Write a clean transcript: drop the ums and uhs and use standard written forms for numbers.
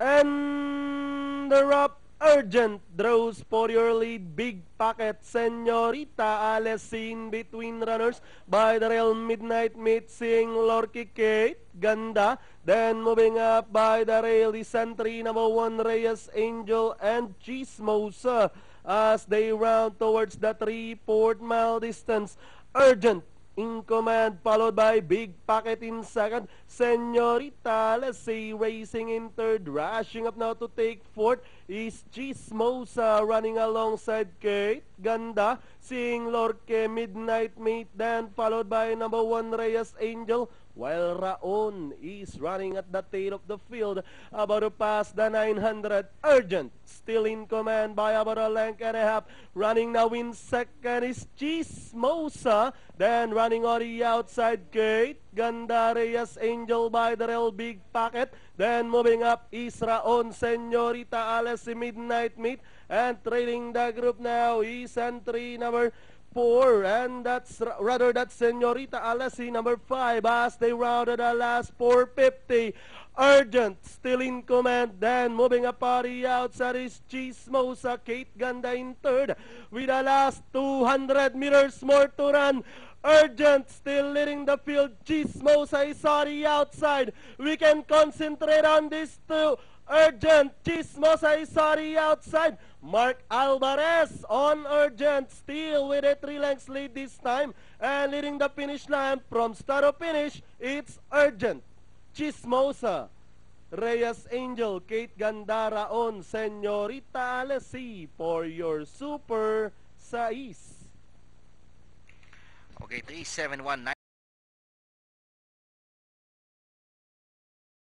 And the Rob Urgent draws for your lead. Big Pocket, Senorita Alice seen between runners by the Real Midnight Mixing, Lorky Kate, Ganda. Then moving up by the Rail is Sentry, number 1 Reyes Angel and Chismosa as they round towards the 3/4 mile distance. Urgent in command, followed by Big Pocket in second. Senorita, let's see, racing in third. Rushing up now to take fourth is Chismosa running alongside Kate Ganda. Seeing Lorque Midnight Mate, then followed by number 1 Reyes Angel, while Raon is running at the tail of the field, about to pass the 900. Urgent still in command by about a length and a half. Running now in second is Chismosa, then running on the outside Kate Ganda, Reyes Angel by the Real Big Pocket. Then moving up is Raon, Senorita Alice Midnight Meet, and trailing the group now is entry number 4, and that's Senorita Alessi number 5 as they rounded the last 450. Urgent still in command, then moving up on the outside is Chismosa, Kate Ganda in third with the last 200 meters more to run. Urgent still leading the field. Chismosa is on the outside. We can concentrate on this two. Urgent, Chismosa is on the outside. Mark Alvarez on Urgent, still with a 3 lengths lead this time. And leading the finish line from start to finish, it's Urgent, Chismosa, Reyes Angel, Kate Gandara on Senorita Alessi for your Super Sais. Okay, 3-7-1-9.